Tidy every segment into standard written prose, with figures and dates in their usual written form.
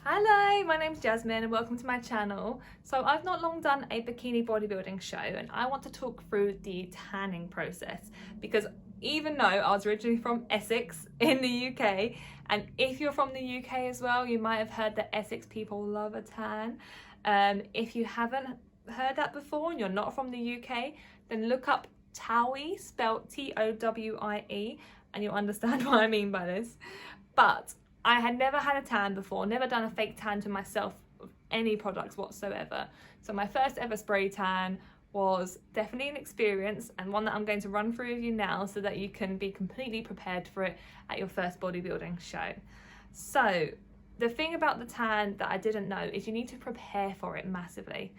Hello, my name's Jasmine and welcome to my channel. So I've not long done a bikini bodybuilding show and I want to talk through the tanning process because even though I was originally from Essex in the UK, and if you're from the UK as well, you might have heard that Essex people love a tan. If you haven't heard that before and you're not from the UK, then look up Towie, spelled T-O-W-I-E, and you'll understand what I mean by this. But I had never had a tan before, never done a fake tan to myself with any products whatsoever. So my first ever spray tan was definitely an experience and one that I'm going to run through with you now so that you can be completely prepared for it at your first bodybuilding show. So the thing about the tan that I didn't know is you need to prepare for it massively.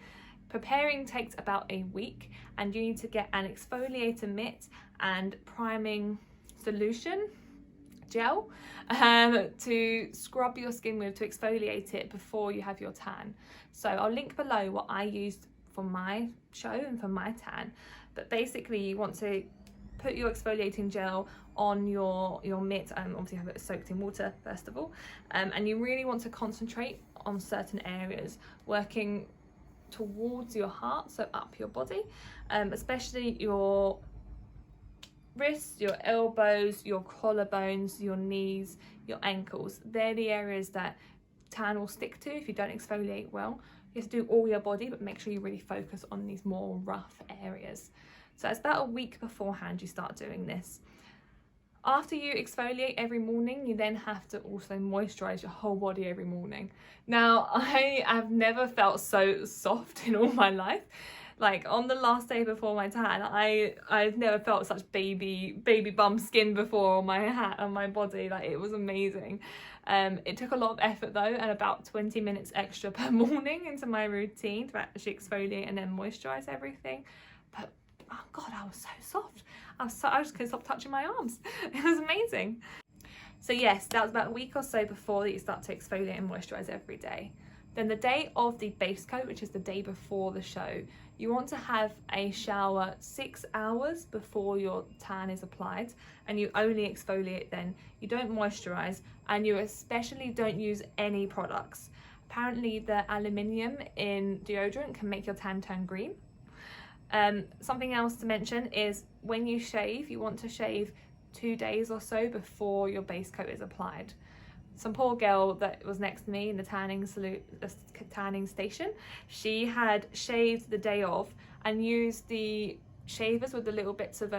Preparing takes about a week and you need to get an exfoliator mitt and priming solution gel to scrub your skin with, to exfoliate it before you have your tan. So I'll link below what I used for my show and for my tan, but basically you want to put your exfoliating gel on your mitt and obviously have it soaked in water first of all, and you really want to concentrate on certain areas, working towards your heart, so up your body, especially your wrists, your elbows, your collarbones, your knees, your ankles. They're the areas that tan will stick to if you don't exfoliate well. You have to do all your body, but make sure you really focus on these more rough areas. So it's about a week beforehand you start doing this. After you exfoliate every morning, you then have to also moisturize your whole body every morning. Now, I have never felt so soft in all my life. Like on the last day before my tan, I've never felt such baby bum skin before on my body. Like, it was amazing. It took a lot of effort though, and about 20 minutes extra per morning into my routine to actually exfoliate and then moisturize everything. But oh god, I was so soft. I just couldn't stop touching my arms. It was amazing. So yes, that was about a week or so before that you start to exfoliate and moisturize every day. Then the day of the base coat, which is the day before the show, you want to have a shower 6 hours before your tan is applied, and you only exfoliate then. You don't moisturize, and you especially don't use any products. Apparently the aluminium in deodorant can make your tan turn green. Something else to mention is when you shave, you want to shave 2 days or so before your base coat is applied. Some poor girl that was next to me in the tanning station, she had shaved the day of and used the shavers with the little bits of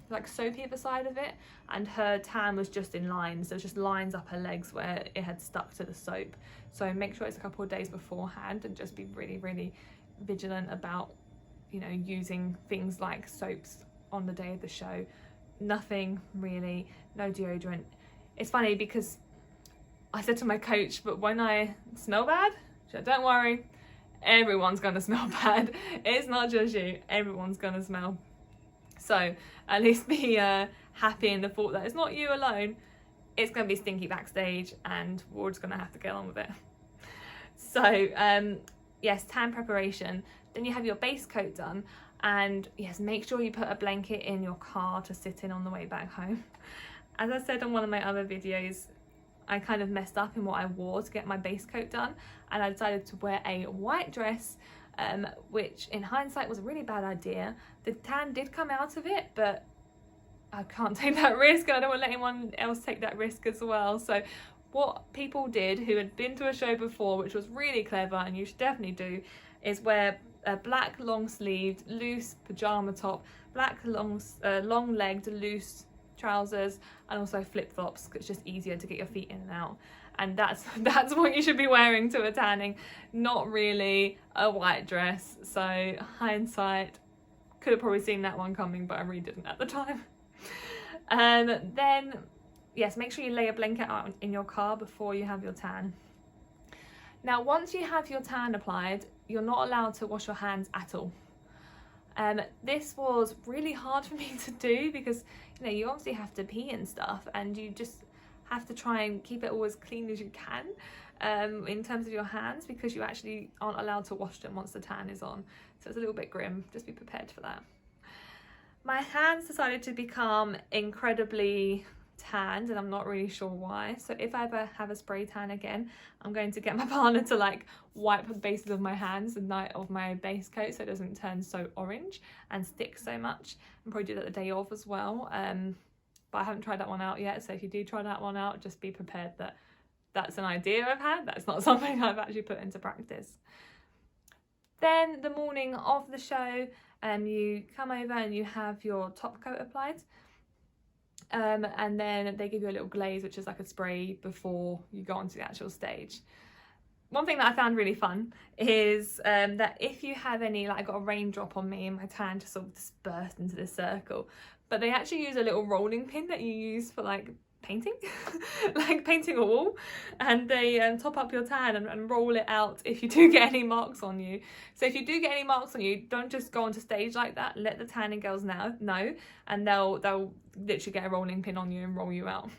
like soap either side of it, and her tan was just in lines. There was just lines up her legs where it had stuck to the soap. So make sure it's a couple of days beforehand and just be really vigilant about, you know, using things like soaps on the day of the show. Nothing really, no deodorant. It's funny because I said to my coach, but when I smell bad, she said, don't worry, everyone's gonna smell bad. It's not just you, everyone's gonna smell. So at least be happy in the thought that it's not you alone. It's gonna be stinky backstage and we're just gonna have to get on with it. So yes, tan preparation. Then you have your base coat done, and yes, make sure you put a blanket in your car to sit in on the way back home. As I said on one of my other videos, I kind of messed up in what I wore to get my base coat done, and I decided to wear a white dress, which in hindsight was a really bad idea. The tan did come out of it, but I can't take that risk, and I don't want to let anyone else take that risk as well. So what people did who had been to a show before, which was really clever and you should definitely do, is wear a black long-sleeved loose pajama top, black long-legged loose trousers, and also flip-flops. It's just easier to get your feet in and out, and that's what you should be wearing to a tanning, not really a white dress. So hindsight, could have probably seen that one coming, but I really didn't at the time. Then yes, make sure you lay a blanket out in your car before you have your tan. Now once you have your tan applied, you're not allowed to wash your hands at all. This was really hard for me to do because, you know, you obviously have to pee and stuff, and you just have to try and keep it all as clean as you can in terms of your hands, because you actually aren't allowed to wash them once the tan is on. So it's a little bit grim, just be prepared for that. My hands decided to become incredibly tanned and I'm not really sure why. So if I ever have a spray tan again, I'm going to get my partner to like wipe the bases of my hands the night of my base coat so it doesn't turn so orange and stick so much, and probably do that the day of as well. But I haven't tried that one out yet, so if you do try that one out, just be prepared that that's an idea I've had, that's not something I've actually put into practice. Then the morning of the show, you come over and you have your top coat applied. And then they give you a little glaze, which is like a spray before you go onto the actual stage. One thing that I found really fun is that if you have any, like I got a raindrop on me and my tan just sort of dispersed into this circle, but they actually use a little rolling pin that you use for like painting, like painting a wall, and they top up your tan and roll it out if you do get any marks on you. So if you do get any marks on you, don't just go onto stage like that, let the tanning girls know, and they'll literally get a rolling pin on you and roll you out.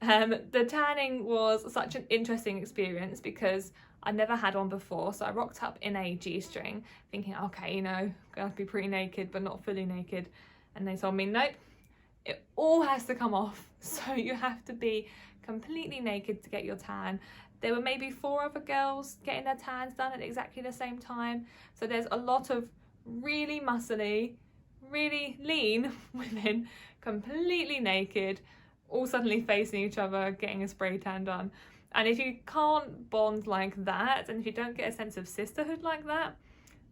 The tanning was such an interesting experience because I never had one before, so I rocked up in a G-string thinking, okay, you know, I'm gonna have to be pretty naked but not fully naked, and they told me nope, it all has to come off, so you have to be completely naked to get your tan. There were maybe 4 other girls getting their tans done at exactly the same time, so there's a lot of really muscly, really lean women completely naked, all suddenly facing each other getting a spray tan done. And if you can't bond like that, and if you don't get a sense of sisterhood like that,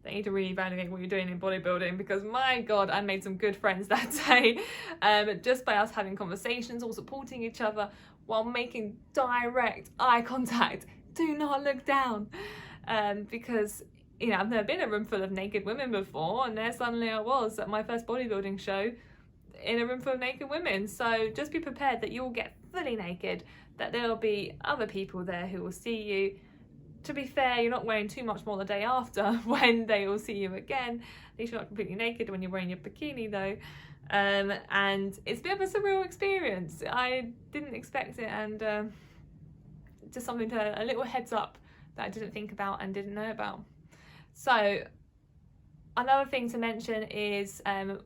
they need to really evaluate what you're doing in bodybuilding, because my god, I made some good friends that day, just by us having conversations, all supporting each other while making direct eye contact. Do not look down, because you know, I've never been in a room full of naked women before, and there suddenly I was at my first bodybuilding show in a room full of naked women. So just be prepared that you'll get fully naked, that there'll be other people there who will see you. To be fair, you're not wearing too much more the day after when they will see you again. At least you're not completely naked when you're wearing your bikini though. And it's a bit of a surreal experience. I didn't expect it, and just something to, a little heads up that I didn't think about and didn't know about. So another thing to mention is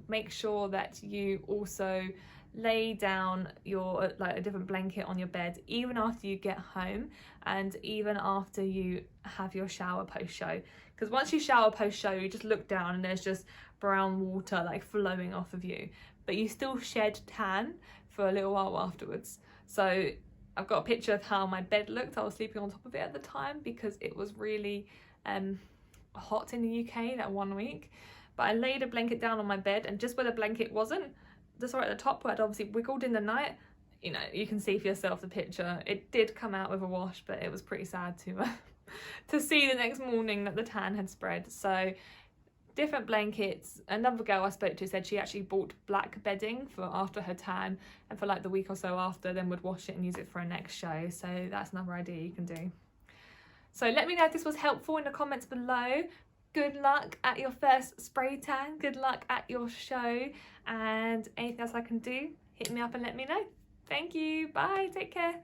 make sure that you also lay down your like a different blanket on your bed even after you get home, and even after you have your shower post show, because once you shower post show you just look down and there's just brown water like flowing off of you, but you still shed tan for a little while afterwards. So I've got a picture of how my bed looked. I was sleeping on top of it at the time because it was really hot in the UK that 1 week, but I laid a blanket down on my bed, and just where the blanket wasn't, just right at the top where I'd obviously wiggled in the night, you know, you can see for yourself the picture. It did come out with a wash, but it was pretty sad to see the next morning that the tan had spread. So different blankets. Another girl I spoke to said she actually bought black bedding for after her tan, and for like the week or so after then would wash it and use it for a next show. So that's another idea you can do. So let me know if this was helpful in the comments below. Good luck at your first spray tan, good luck at your show, and anything else I can do, hit me up and let me know. Thank you, bye, take care.